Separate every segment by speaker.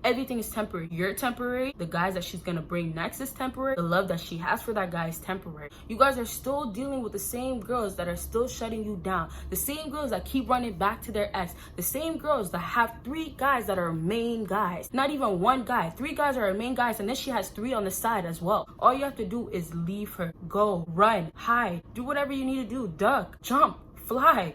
Speaker 1: everything is temporary. You're temporary. The guys that she's gonna bring next is temporary. The love that she has for that guy is temporary. You guys are still dealing with the same girls that are still shutting you down. The same girls that keep running back to their ex. The same girls that have 3 guys that are main guys. Not even 1 guy. 3 guys are her main guys, and then she has 3 on the side as well. All you have to do is leave her. Go, run, hide, do whatever you need to do. Duck, jump, fly.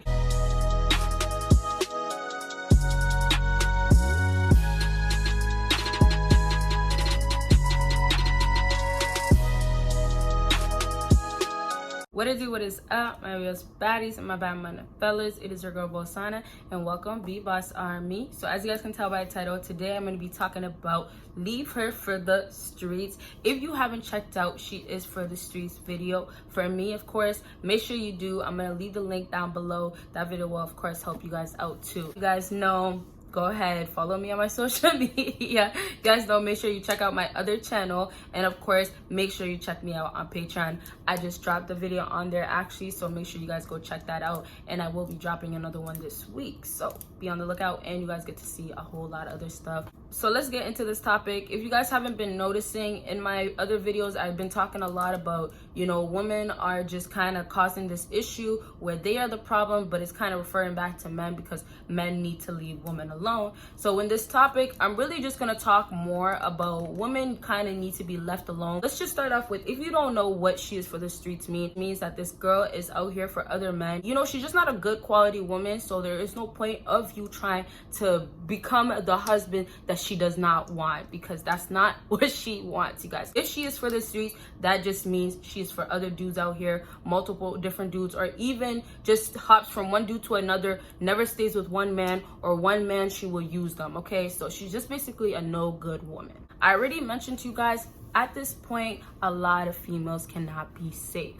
Speaker 1: What it do, what is up, my real baddies and my bad money fellas? It is your girl Bosana, and welcome BBossArmy. So as you guys can tell by the title, today I'm going to be talking about Leave Her for the Streets. If you haven't checked out She Is For The Streets video for me, of course, make sure you do. I'm going to leave the link down below. That video will of course help you guys out too. You guys know, go ahead, follow me on my social media. You guys know, make sure you check out my other channel, and of course make sure you check me out on Patreon. I just dropped the video on there actually, so make sure you guys go check that out, and I will be dropping another one this week, so be on the lookout, and you guys get to see a whole lot of other stuff. So let's get into this topic. If you guys haven't been noticing, in my other videos I've been talking a lot about, you know, women are just kind of causing this issue where they are the problem, but it's kind of referring back to men because men need to leave women alone. So in this topic, I'm really just going to talk more about women kind of need to be left alone. Let's just start off with, if you don't know what She Is For The Streets means, it means that this girl is out here for other men. You know, she's just not a good quality woman, so there is no point of you trying to become the husband that she does not want, because that's not what she wants, you guys. If she is for the streets, that just means she's for other dudes out here, multiple different dudes, or even just hops from one dude to another, never stays with one man, or one man she will use them. Okay, so she's just basically a no good woman. I already mentioned to you guys, at this point a lot of females cannot be safe.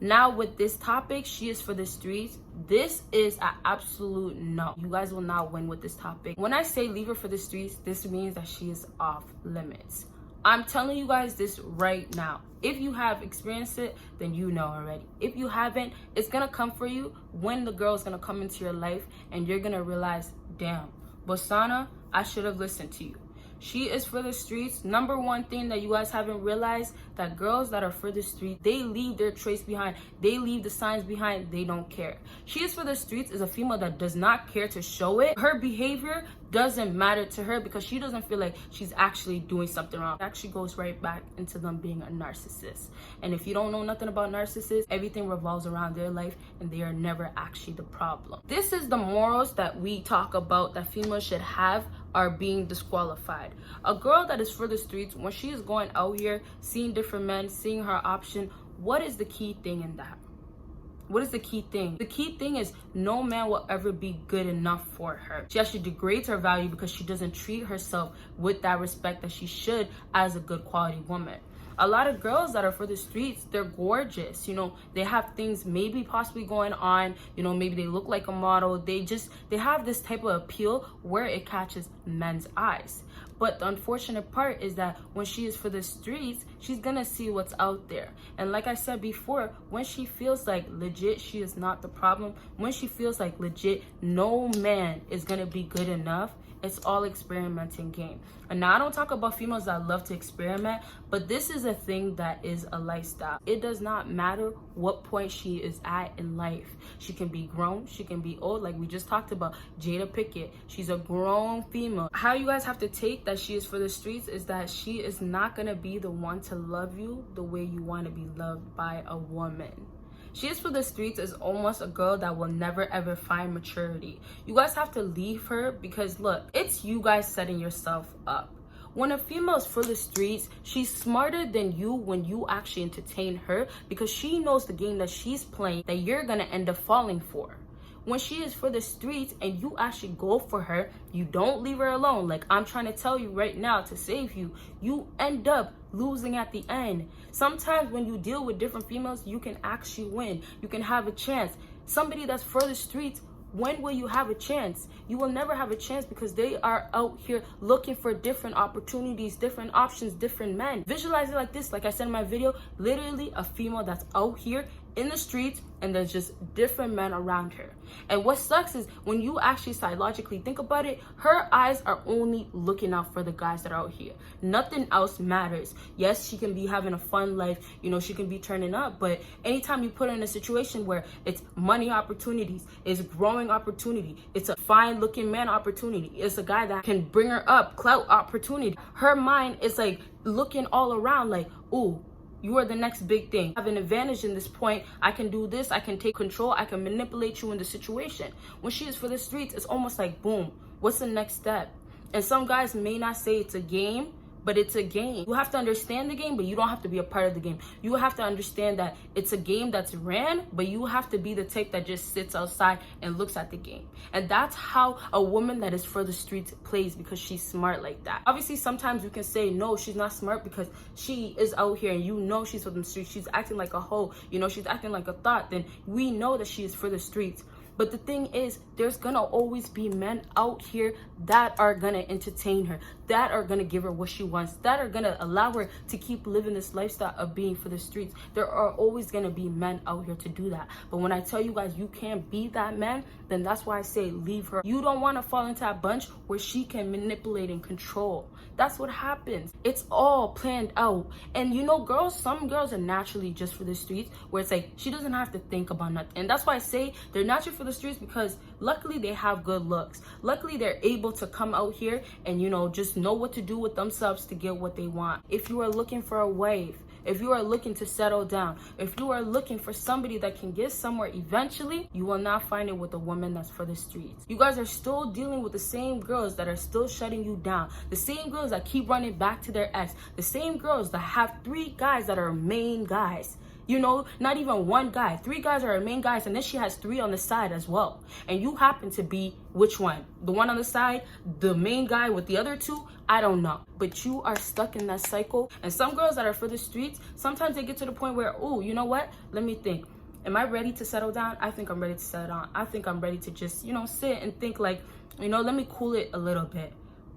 Speaker 1: Now with this topic, She Is For The Streets, this is an absolute no. You guys will not win with this topic. When I say leave her for the streets, this means that she is off limits. I'm telling you guys this right now. If you have experienced it, then you know already. If you haven't, it's gonna come for you when the girl is gonna come into your life, and you're gonna realize, damn, Bosana, I should have listened to you. She Is For The Streets. Number one thing that you guys haven't realized, that girls that are for the street, they leave their trace behind. They leave the signs behind. They don't care. She Is For The Streets is a female that does not care to show it. Her behavior doesn't matter to her because she doesn't feel like she's actually doing something wrong. It actually goes right back into them being a narcissist. And if you don't know nothing about narcissists, everything revolves around their life, and they are never actually the problem. This is the morals that we talk about that females should have are being disqualified. A girl that is for the streets, when she is going out here, seeing different men, seeing her option, what is the key thing in that? What is the key thing? The key thing is no man will ever be good enough for her. She actually degrades her value because she doesn't treat herself with that respect that she should as a good quality woman. A lot of girls that are for the streets, they're gorgeous, you know, they have things maybe possibly going on, you know, maybe they look like a model, they have this type of appeal where it catches men's eyes. But the unfortunate part is that when she is for the streets, she's gonna see what's out there. And like I said before, when she feels like legit she is not the problem, when she feels like legit no man is gonna be good enough, it's all experimenting game. And now I don't talk about females that love to experiment, but this is a thing that is a lifestyle. It does not matter what point she is at in life. She can be grown, she can be old, like we just talked about Jada Pickett. She's a grown female. How you guys have to take that She Is For The Streets is that she is not gonna be the one to love you the way you want to be loved by a woman. She Is For The Streets is almost a girl that will never ever find maturity. You guys have to leave her because look, it's you guys setting yourself up. When a female is for the streets, she's smarter than you when you actually entertain her, because she knows the game that she's playing that you're gonna end up falling for. When she is for the streets and you actually go for her, you don't leave her alone. Like I'm trying to tell you right now to save you, you end up losing at the end. Sometimes when you deal with different females, you can actually win. You can have a chance. Somebody that's for the streets, when will you have a chance? You will never have a chance because they are out here looking for different opportunities, different options, different men. Visualize it like this. Like I said in my video, literally a female that's out here in the streets and there's just different men around her. And what sucks is when you actually psychologically think about it, her eyes are only looking out for the guys that are out here. Nothing else matters. Yes, she can be having a fun life, you know, she can be turning up, but anytime you put her in a situation where it's money opportunities, it's growing opportunity, it's a fine looking man opportunity, it's a guy that can bring her up, clout opportunity, her mind is like looking all around like, ooh, you are the next big thing. I have an advantage in this point. I can do this. I can take control. I can manipulate you in the situation. When she is for the streets, it's almost like, boom, what's the next step? And some guys may not say it's a game, but it's a game. You have to understand the game, but you don't have to be a part of the game. You have to understand that it's a game that's ran, but you have to be the type that just sits outside and looks at the game. And that's how a woman that is for the streets plays, because she's smart like that. Obviously, sometimes you can say, no, she's not smart because she is out here and you know she's for the streets. She's acting like a hoe, you know, she's acting like a thought. Then we know that she is for the streets. But the thing is, there's gonna always be men out here that are gonna entertain her, that are gonna give her what she wants, that are gonna allow her to keep living this lifestyle of being for the streets. There are always gonna be men out here to do that. But when I tell you guys you can't be that man, then that's why I say leave her. You don't wanna fall into that bunch where she can manipulate and control. That's what happens. It's all planned out. And you know, girls, some girls are naturally just for the streets, where it's like she doesn't have to think about nothing. And that's why I say they're naturally for the streets, because luckily they have good looks. Luckily they're able to come out here and, you know, just know what to do with themselves to get what they want. If you are looking for a wife, if you are looking to settle down, if you are looking for somebody that can get somewhere eventually, you will not find it with a woman that's for the streets. You guys are still dealing with the same girls that are still shutting you down, the same girls that keep running back to their ex, the same girls that have 3 guys that are main guys. You know, not even 1 guy. 3 guys are her main guys, and then she has 3 on the side as well. And you happen to be which one? The one on the side, the main guy with the other 2? I don't know. But you are stuck in that cycle. And some girls that are for the streets, sometimes they get to the point where, oh, you know what? Let me think. Am I ready to settle down? I think I'm ready to settle down. I think I'm ready to just, you know, sit and think like, you know, let me cool it a little bit.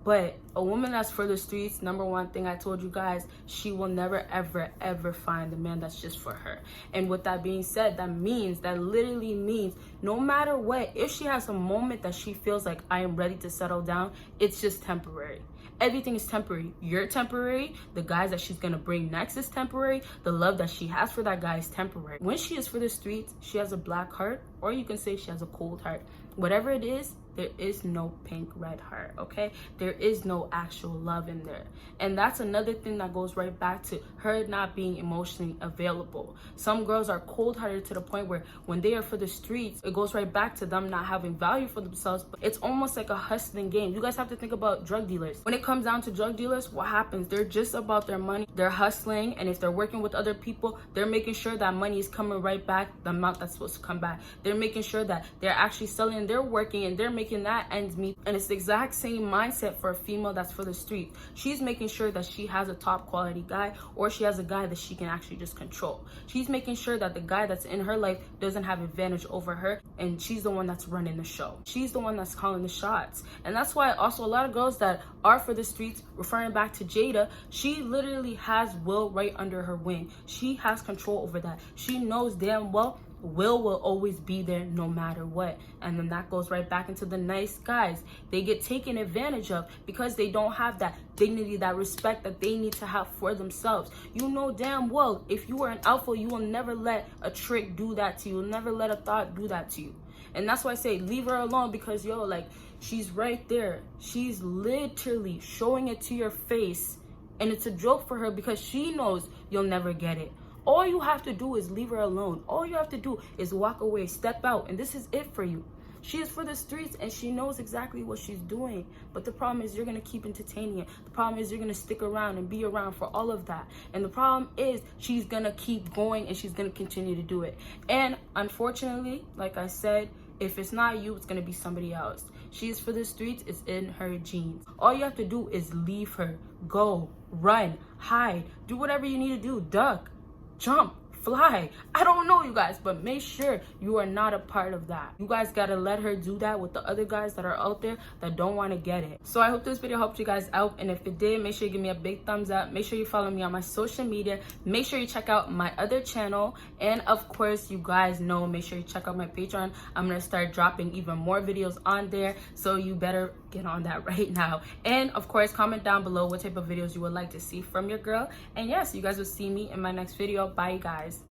Speaker 1: But a woman that's for the streets, number one thing I told you guys, she will never, ever, ever find the man that's just for her. And with that being said, that literally means no matter what, if she has a moment that she feels like I am ready to settle down, it's just temporary. Everything is temporary. You're temporary. The guys that she's gonna bring next is temporary. The love that she has for that guy is temporary. When she is for the streets, she has a black heart, or you can say she has a cold heart. Whatever it is, there is no pink red heart, okay? There is no actual love in there. And that's another thing that goes right back to her not being emotionally available. Some girls are cold-hearted to the point where when they are for the streets, it goes right back to them not having value for themselves. But it's almost like a hustling game. You guys have to think about drug dealers. When it comes down to drug dealers, what happens? They're just about their money. They're hustling, and if they're working with other people, they're making sure that money is coming right back, the amount that's supposed to come back. They're making sure that they're actually selling, they're working, and they're making that ends meet. And it's the exact same mindset for a female that's for the street. She's making sure that she has a top quality guy, or she has a guy that she can actually just control. She's making sure that the guy that's in her life doesn't have advantage over her, and she's the one that's running the show. She's the one that's calling the shots. And that's why also a lot of girls that are for the streets, referring back to Jada, she literally has Will right under her wing. She has control over that. She knows damn well Will always be there no matter what. And then that goes right back into the nice guys. They get taken advantage of because they don't have that dignity, that respect that they need to have for themselves. You know damn well, if you are an alpha, you will never let a trick do that to you. You'll never let a thought do that to you. And that's why I say leave her alone, because yo, like, she's right there. She's literally showing it to your face, and it's a joke for her because she knows you'll never get it. All you have to do is leave her alone. All you have to do is walk away, step out, and this is it for you. She is for the streets, and she knows exactly what she's doing. But the problem is you're going to keep entertaining it. The problem is you're going to stick around and be around for all of that. And the problem is she's going to keep going, and she's going to continue to do it. And unfortunately, like I said, if it's not you, it's going to be somebody else. She is for the streets. It's in her genes. All you have to do is leave her. Go, run, hide, do whatever you need to do, duck, jump, fly. I don't know, you guys, but make sure you are not a part of that. You guys gotta let her do that with the other guys that are out there that don't want to get it. So I hope this video helped you guys out, and if it did, make sure you give me a big thumbs up. Make sure you follow me on my social media. Make sure you check out my other channel, and of course, you guys know, make sure you check out my Patreon. I'm gonna start dropping even more videos on there, so you better get on that right now. And of course, comment down below what type of videos you would like to see from your girl. And yes, you guys will see me in my next video. Bye, you guys.